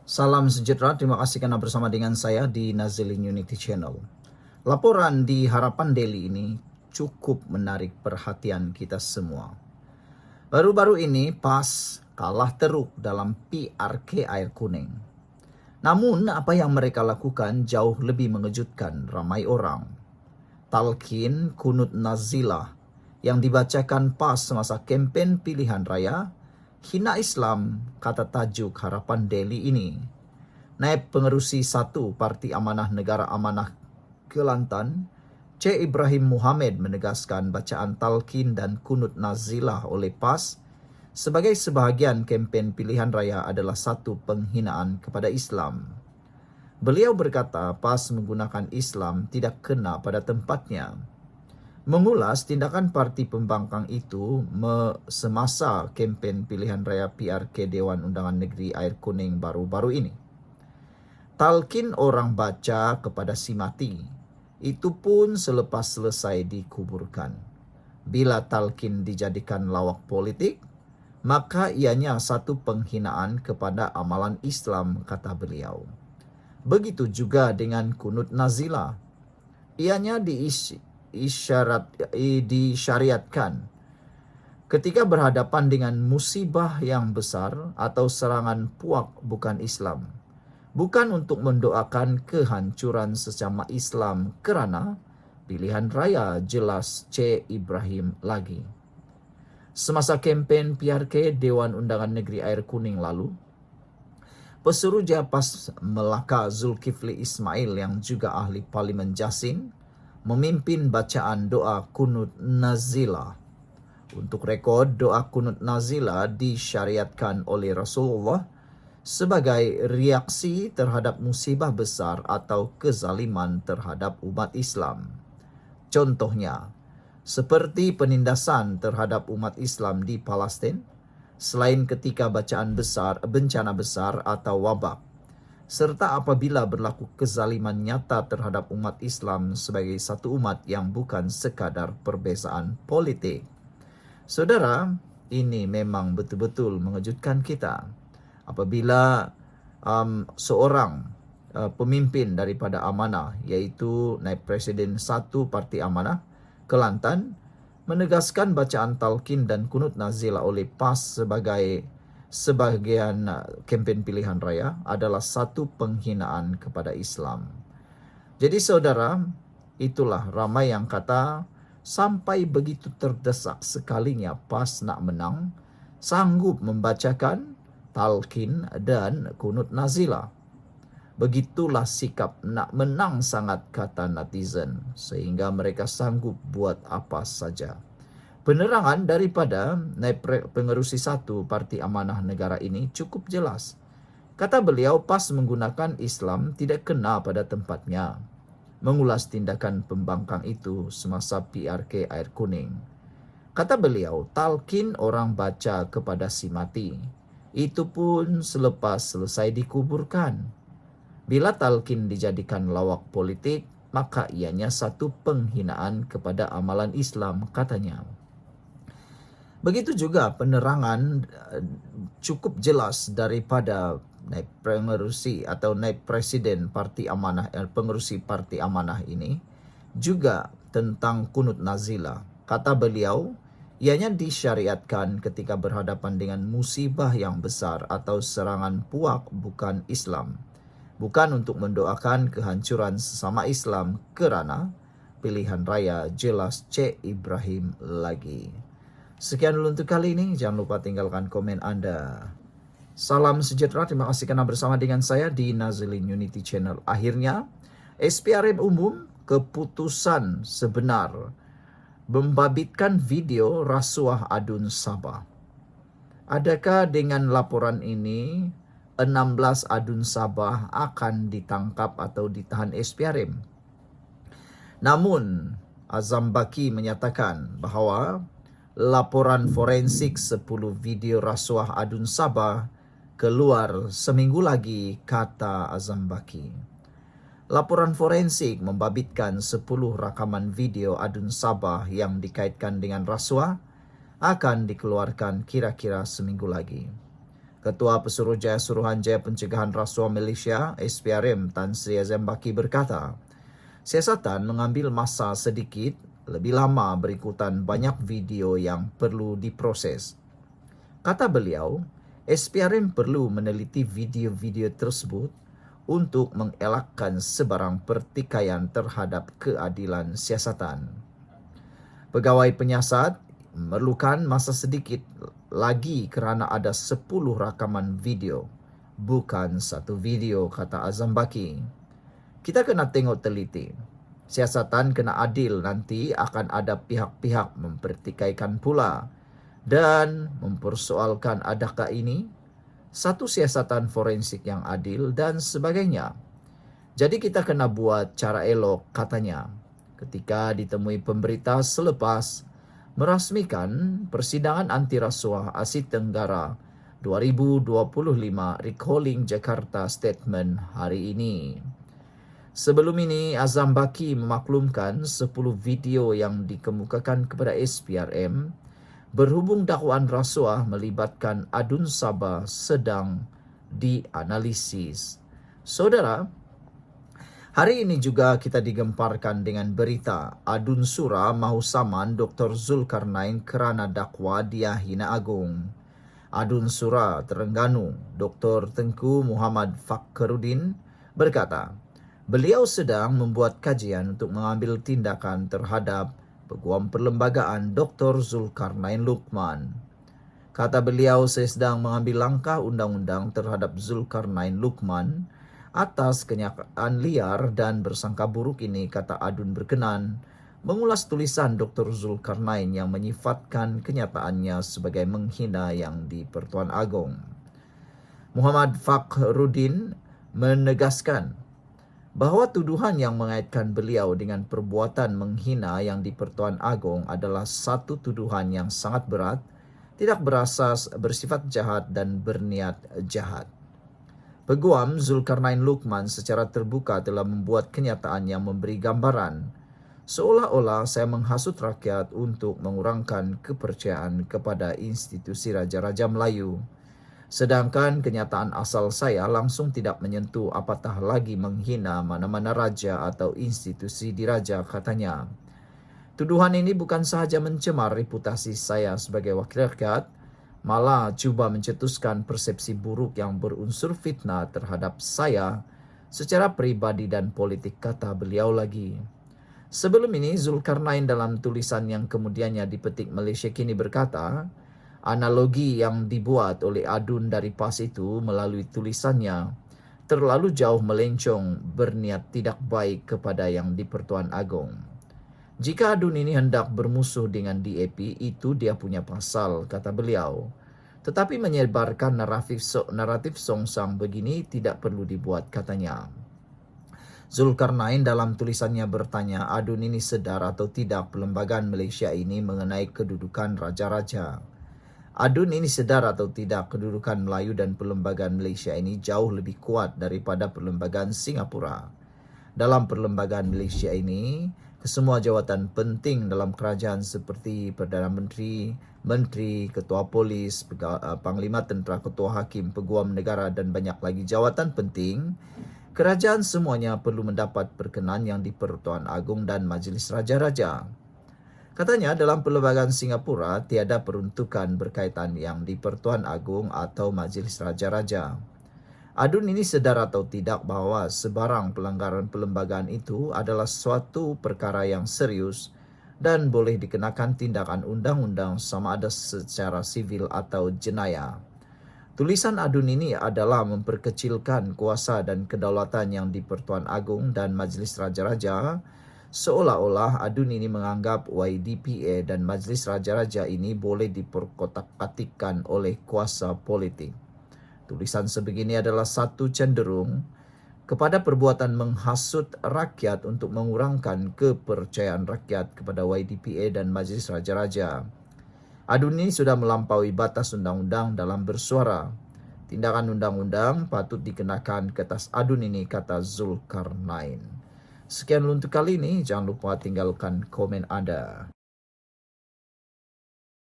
Salam sejahtera, terima kasih karena bersama dengan saya di Nazilin Unity Channel. Laporan di Harapan Daily ini cukup menarik perhatian kita semua. Baru-baru ini PAS kalah teruk dalam PRK Air Kuning. Namun apa yang mereka lakukan jauh lebih mengejutkan ramai orang. Talqin Kunut Nazilah yang dibacakan PAS semasa kempen pilihan raya, hina Islam, kata tajuk Harapan Daily ini. Naib Pengerusi 1 Parti Amanah Negara Amanah Kelantan, C. Ibrahim Muhammad menegaskan bacaan talqin dan kunut nazilah oleh PAS sebagai sebahagian kempen pilihan raya adalah satu penghinaan kepada Islam. Beliau berkata PAS menggunakan Islam tidak kena pada tempatnya. Mengulas tindakan parti pembangkang itu semasa kempen pilihan raya PRK Dewan Undangan Negeri Air Kuning baru-baru ini. Talqin orang baca kepada si mati, itu pun selepas selesai dikuburkan. Bila talqin dijadikan lawak politik, maka ianya satu penghinaan kepada amalan Islam, kata beliau. Begitu juga dengan kunut nazilah. Ianya disyariatkan ketika berhadapan dengan musibah yang besar atau serangan puak bukan Islam. Bukan untuk mendoakan kehancuran sesama Islam kerana pilihan raya, jelas C. Ibrahim lagi. Semasa kempen PRK Dewan Undangan Negeri Air Kuning lalu, Pesuruhjaya PAS Melaka Zulkifli Ismail yang juga ahli Parlimen Jasin memimpin bacaan doa kunut nazilah. Untuk rekod, doa kunut nazilah disyariatkan oleh Rasulullah sebagai reaksi terhadap musibah besar atau kezaliman terhadap umat Islam. Contohnya, seperti penindasan terhadap umat Islam di Palestin, selain ketika bencana besar atau wabak, serta apabila berlaku kezaliman nyata terhadap umat Islam sebagai satu umat yang bukan sekadar perbezaan politik. Saudara, ini memang betul-betul mengejutkan kita. Apabila seorang pemimpin daripada amanah, iaitu Naib Presiden 1 Parti Amanah Kelantan, menegaskan bacaan talqin dan kunut nazilah oleh PAS sebagai sebahagian kempen pilihan raya adalah satu penghinaan kepada Islam. Jadi saudara, itulah ramai yang kata sampai begitu terdesak sekalinya PAS nak menang, sanggup membacakan talqin dan kunut nazilah. Begitulah sikap nak menang sangat, kata netizen, sehingga mereka sanggup buat apa saja. Penerangan daripada Naib Pengerusi 1 Parti Amanah Negara ini cukup jelas. Kata beliau, PAS menggunakan Islam tidak kena pada tempatnya. Mengulas tindakan pembangkang itu semasa PRK Air Kuning. Kata beliau, talqin orang baca kepada si mati, itu pun selepas selesai dikuburkan. Bila talqin dijadikan lawak politik, maka ianya satu penghinaan kepada amalan Islam, katanya. Begitu juga penerangan cukup jelas daripada Naib Pengerusi atau Naib Presiden Parti Amanah, Pengerusi Parti Amanah ini, juga tentang kunut nazilah. Kata beliau, ianya disyariatkan ketika berhadapan dengan musibah yang besar atau serangan puak bukan Islam. Bukan untuk mendoakan kehancuran sesama Islam kerana pilihan raya, jelas C. Ibrahim lagi. Sekian dulu untuk kali ini. Jangan lupa tinggalkan komen Anda. Salam sejahtera. Terima kasih karena bersama dengan saya di Nazilin Unity Channel. Akhirnya, SPRM umum keputusan sebenar membabitkan video rasuah adun Sabah. Adakah dengan laporan ini 16 adun Sabah akan ditangkap atau ditahan SPRM? Namun, Azam Baki menyatakan bahawa laporan forensik 10 video rasuah adun Sabah keluar seminggu lagi, kata Azam Baki. Laporan forensik membabitkan 10 rakaman video adun Sabah yang dikaitkan dengan rasuah akan dikeluarkan kira-kira seminggu lagi. Ketua Pesuruhjaya Suruhanjaya Pencegahan Rasuah Malaysia SPRM Tan Sri Azambaki berkata, siasatan mengambil masa sedikit lebih lama berikutan banyak video yang perlu diproses. Kata beliau, SPRM perlu meneliti video-video tersebut untuk mengelakkan sebarang pertikaian terhadap keadilan siasatan. Pegawai penyiasat memerlukan masa sedikit lagi kerana ada 10 rakaman video, bukan satu video, kata Azambaki. Kita kena tengok teliti. Siasatan kena adil, nanti akan ada pihak-pihak mempertikaikan pula dan mempersoalkan adakah ini satu siasatan forensik yang adil dan sebagainya. Jadi kita kena buat cara elok, katanya, ketika ditemui pemberita selepas merasmikan persidangan anti rasuah Asia Tenggara 2025 Recalling Jakarta Statement hari ini. Sebelum ini, Azambaki memaklumkan 10 video yang dikemukakan kepada SPRM berhubung dakwaan rasuah melibatkan adun Sabah sedang dianalisis. Saudara, hari ini juga kita digemparkan dengan berita adun sura mahu saman Dr. Zulkarnain kerana dakwa dia hina agung. Adun sura Terengganu, Dr. Tengku Muhammad Fakhruddin berkata, beliau sedang membuat kajian untuk mengambil tindakan terhadap Peguam Perlembagaan Dr. Zulkarnain Luqman. Kata beliau, saya sedang mengambil langkah undang-undang terhadap Zulkarnain Luqman atas kenyataan liar dan bersangka buruk ini, kata adun berkenan mengulas tulisan Dr. Zulkarnain yang menyifatkan kenyataannya sebagai menghina yang di-Pertuan Agong. Muhammad Fakhruddin menegaskan bahawa tuduhan yang mengaitkan beliau dengan perbuatan menghina yang di-Pertuan Agong adalah satu tuduhan yang sangat berat, tidak berasas, bersifat jahat dan berniat jahat. Peguam Zulkarnain Luqman secara terbuka telah membuat kenyataan yang memberi gambaran seolah-olah saya menghasut rakyat untuk mengurangkan kepercayaan kepada institusi Raja-Raja Melayu. Sedangkan kenyataan asal saya langsung tidak menyentuh apatah lagi menghina mana-mana raja atau institusi diraja, katanya. Tuduhan ini bukan sahaja mencemar reputasi saya sebagai wakil rakyat, malah cuba mencetuskan persepsi buruk yang berunsur fitnah terhadap saya secara pribadi dan politik, kata beliau lagi. Sebelum ini, Zulkarnain dalam tulisan yang kemudiannya dipetik Malaysia Kini berkata, analogi yang dibuat oleh adun dari PAS itu melalui tulisannya terlalu jauh melencong, berniat tidak baik kepada yang di-Pertuan Agong. Jika adun ini hendak bermusuh dengan DAP, itu dia punya pasal, kata beliau. Tetapi menyebarkan naratif songsang begini tidak perlu dibuat, katanya. Zulkarnain dalam tulisannya bertanya, adun ini sedar atau tidak Perlembagaan Malaysia ini mengenai kedudukan raja-raja. Adun ini sedar atau tidak kedudukan Melayu dan Perlembagaan Malaysia ini jauh lebih kuat daripada Perlembagaan Singapura. Dalam Perlembagaan Malaysia ini, kesemua jawatan penting dalam kerajaan seperti Perdana Menteri, Menteri, Ketua Polis, Panglima Tentera, Ketua Hakim, Peguam Negara dan banyak lagi jawatan penting, kerajaan semuanya perlu mendapat perkenan yang di-Pertuan Agong dan Majlis Raja-Raja. Katanya dalam Perlembagaan Singapura tiada peruntukan berkaitan yang di-Pertuan Agong atau Majlis Raja-Raja. Adun ini sedar atau tidak bahawa sebarang pelanggaran perlembagaan itu adalah suatu perkara yang serius dan boleh dikenakan tindakan undang-undang sama ada secara sivil atau jenayah. Tulisan adun ini adalah memperkecilkan kuasa dan kedaulatan yang di-Pertuan Agong dan Majlis Raja-Raja, seolah-olah adun ini menganggap YDPA dan Majlis Raja-Raja ini boleh diperkotak-katikkan oleh kuasa politik. Tulisan sebegini adalah satu cenderung kepada perbuatan menghasut rakyat untuk mengurangkan kepercayaan rakyat kepada YDPA dan Majlis Raja-Raja. Adun ini sudah melampaui batas undang-undang dalam bersuara. Tindakan undang-undang patut dikenakan ke atas adun ini, kata Zulkarnain. Sekian untuk kali ini, jangan lupa tinggalkan komen Anda.